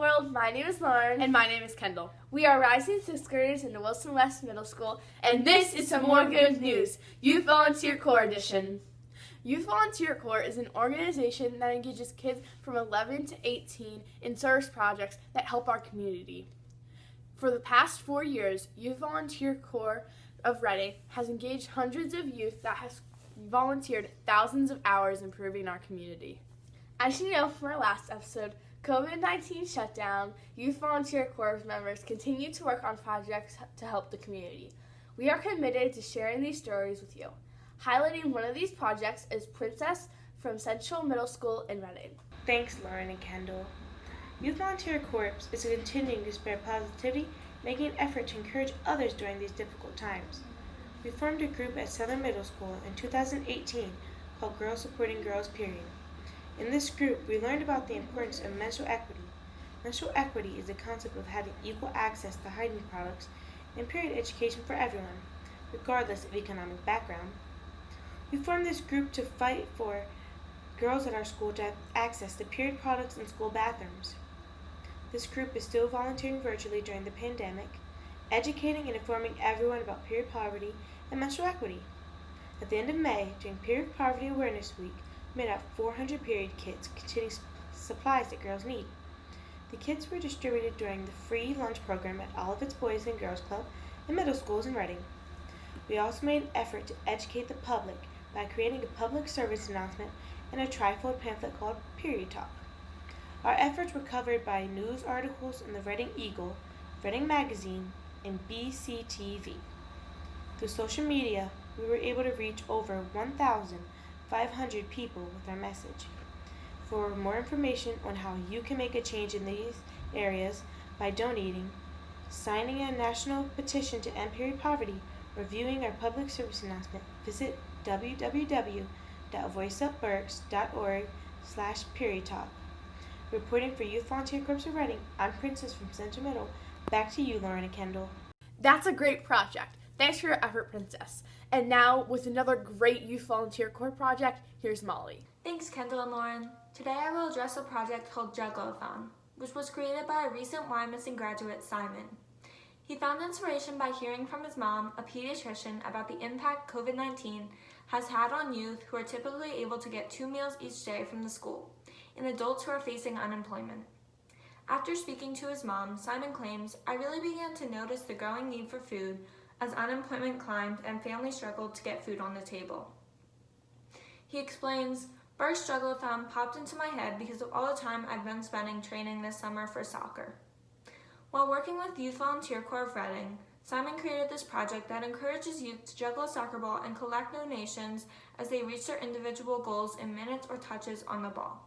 world. My name is Lauren. And my name is Kendall. We are rising sixth graders in the Wilson West Middle School, and this is some more good news, Youth Volunteer Corps Edition. Youth Volunteer Corps is an organization that engages kids from 11 to 18 in service projects that help our community. For the past 4 years, Youth Volunteer Corps of Reading has engaged hundreds of youth that has volunteered thousands of hours improving our community. As you know from our last episode, COVID-19 shutdown, Youth Volunteer Corps members continue to work on projects to help the community. We are committed to sharing these stories with you. Highlighting one of these projects is Princess from Central Middle School in Reading. Thanks, Lauren and Kendall. Youth Volunteer Corps is continuing to spread positivity, making an effort to encourage others during these difficult times. We formed a group at Southern Middle School in 2018 called Girls Supporting Girls, Period. In this group, we learned about the importance of menstrual equity. Menstrual equity is the concept of having equal access to hygiene products and period education for everyone, regardless of economic background. We formed this group to fight for girls at our school to have access to period products in school bathrooms. This group is still volunteering virtually during the pandemic, educating and informing everyone about period poverty and menstrual equity. At the end of May, during Period Poverty Awareness Week, we made out 400 period kits containing supplies that girls need. The kits were distributed during the free lunch program at Olivet's Boys and Girls Club and middle schools in Reading. We also made an effort to educate the public by creating a public service announcement and a trifold pamphlet called Period Talk. Our efforts were covered by news articles in the Reading Eagle, Reading Magazine, and BCTV. Through social media, we were able to reach over 1,500 people with our message. For more information on how you can make a change in these areas by donating, signing a national petition to end period poverty, or viewing our public service announcement, visit www.voiceupberks.org/periodtalk. Reporting for Youth Volunteer Corps of Reading, I'm Princess from Central Middle. Back to you, Lauren and Kendall. That's a great project. Thanks for your effort, Princess. And now, with another great Youth Volunteer Corps project, here's Molly. Thanks, Kendall and Lauren. Today I will address a project called Juggalo-thon, which was created by a recent Y Missing graduate, Simon. He found inspiration by hearing from his mom, a pediatrician, about the impact COVID-19 has had on youth who are typically able to get 2 meals each day from the school, and adults who are facing unemployment. After speaking to his mom, Simon claims, "I really began to notice the growing need for food as unemployment climbed and families struggled to get food on the table." He explains, "Burke's Juggalo-thon popped into my head because of all the time I've been spending training this summer for soccer." While working with Youth Volunteer Corps of Reading, Simon created this project that encourages youth to juggle a soccer ball and collect donations as they reach their individual goals in minutes or touches on the ball.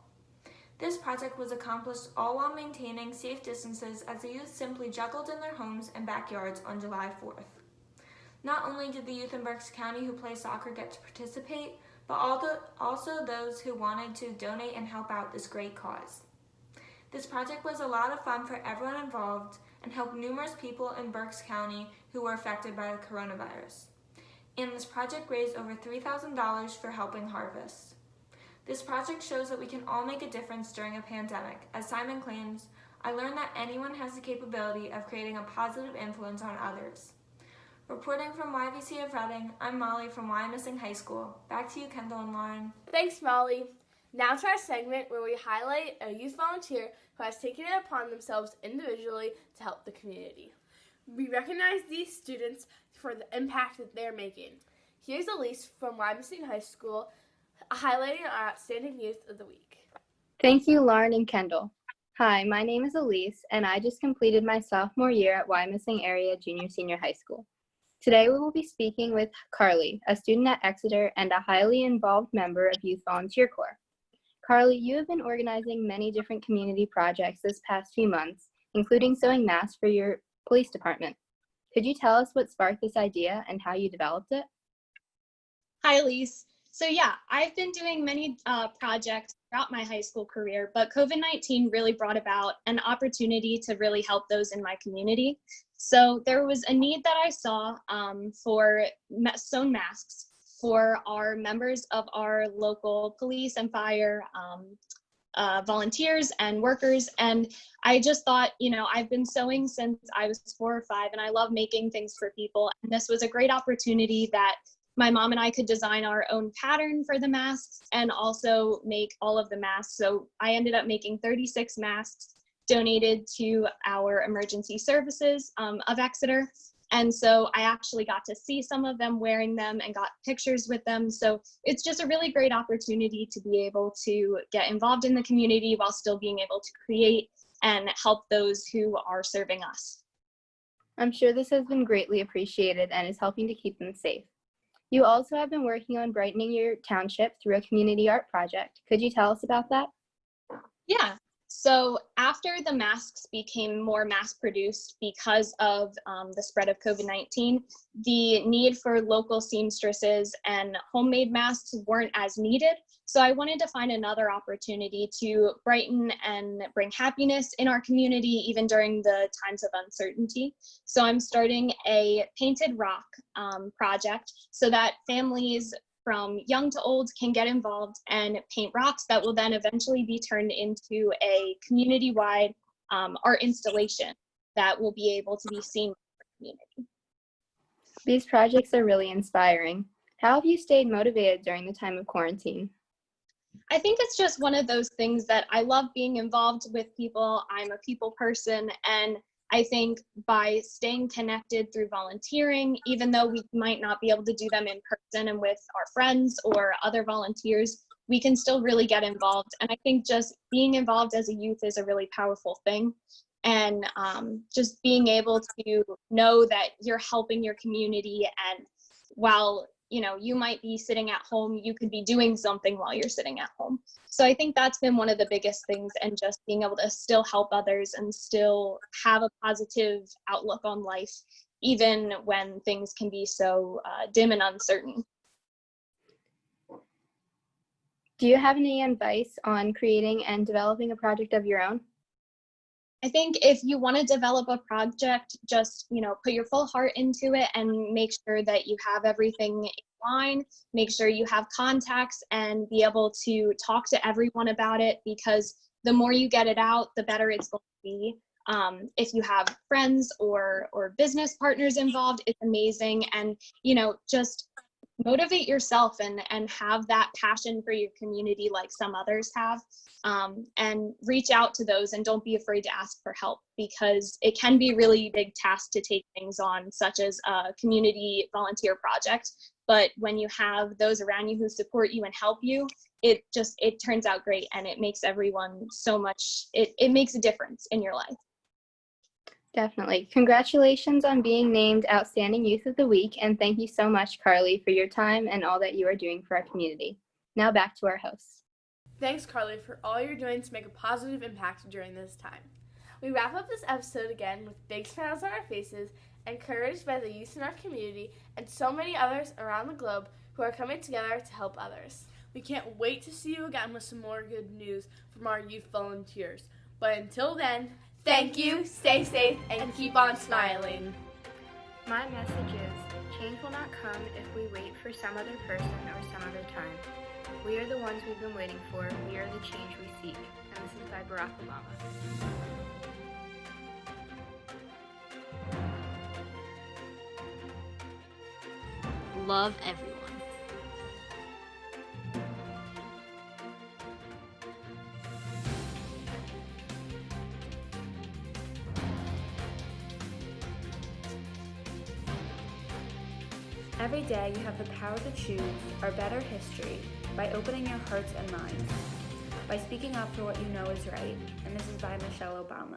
This project was accomplished all while maintaining safe distances as the youth simply juggled in their homes and backyards on July 4th. Not only did the youth in Berks County who play soccer get to participate, but also those who wanted to donate and help out this great cause. This project was a lot of fun for everyone involved and helped numerous people in Berks County who were affected by the coronavirus. And this project raised over $3,000 for Helping Harvest. This project shows that we can all make a difference during a pandemic. As Simon claims, "I learned that anyone has the capability of creating a positive influence on others." Reporting from YVC of Reading, I'm Molly from Y Missing High School. Back to you, Kendall and Lauren. Thanks, Molly. Now to our segment where we highlight a youth volunteer who has taken it upon themselves individually to help the community. We recognize these students for the impact that they're making. Here's Elise from Y Missing High School highlighting our Outstanding Youth of the Week. Thank you, Lauren and Kendall. Hi, my name is Elise, and I just completed my sophomore year at Y Missing Area Junior-Senior High School. Today we will be speaking with Carly, a student at Exeter and a highly involved member of Youth Volunteer Corps. Carly, you have been organizing many different community projects this past few months, including sewing masks for your police department. Could you tell us what sparked this idea and how you developed it? Hi, Elise. So yeah, I've been doing many projects throughout my high school career, but COVID-19 really brought about an opportunity to really help those in my community. So there was a need that I saw for sewn masks for our members of our local police and fire volunteers and workers. And I just thought, I've been sewing since I was 4 or 5, and I love making things for people. And this was a great opportunity that my mom and I could design our own pattern for the masks and also make all of the masks. So I ended up making 36 masks, donated to our emergency services of Exeter. And so I actually got to see some of them wearing them and got pictures with them. So it's just a really great opportunity to be able to get involved in the community while still being able to create and help those who are serving us. I'm sure this has been greatly appreciated and is helping to keep them safe. You also have been working on brightening your township through a community art project. Could you tell us about that? Yeah. So after the masks became more mass produced because of the spread of COVID-19, the need for local seamstresses and homemade masks weren't as needed. So I wanted to find another opportunity to brighten and bring happiness in our community, even during the times of uncertainty. So I'm starting a painted rock project so that families from young to old can get involved and paint rocks that will then eventually be turned into a community-wide art installation that will be able to be seen by the community. These projects are really inspiring. How have you stayed motivated during the time of quarantine? I think it's just one of those things that I love being involved with people. I'm a people person, and I think by staying connected through volunteering, even though we might not be able to do them in person and with our friends or other volunteers, we can still really get involved. And I think just being involved as a youth is a really powerful thing. And just being able to know that you're helping your community, and while you might be sitting at home, you could be doing something while you're sitting at home. So I think that's been one of the biggest things, and just being able to still help others and still have a positive outlook on life, even when things can be so dim and uncertain. Do you have any advice on creating and developing a project of your own? I think if you want to develop a project, just, put your full heart into it and make sure that you have everything in line, make sure you have contacts and be able to talk to everyone about it, because the more you get it out, the better it's going to be. If you have friends or business partners involved, it's amazing. And, just motivate yourself and have that passion for your community like some others have, and reach out to those, and don't be afraid to ask for help, because it can be a really big task to take things on, such as a community volunteer project. But when you have those around you who support you and help you, it turns out great, and it makes everyone so much, it makes a difference in your life. Definitely. Congratulations on being named Outstanding Youth of the Week, and thank you so much, Carly, for your time and all that you are doing for our community. Now back to our hosts. Thanks, Carly, for all you're doing to make a positive impact during this time. We wrap up this episode again with big smiles on our faces, encouraged by the youth in our community and so many others around the globe who are coming together to help others. We can't wait to see you again with some more good news from our youth volunteers. But until then, thank you, stay safe, and keep on smiling. My message is, change will not come if we wait for some other person or some other time. We are the ones we've been waiting for. We are the change we seek. And this is by Barack Obama. Love everyone. Every day you have the power to choose our better history by opening your hearts and minds, by speaking up for what you know is right, and this is by Michelle Obama.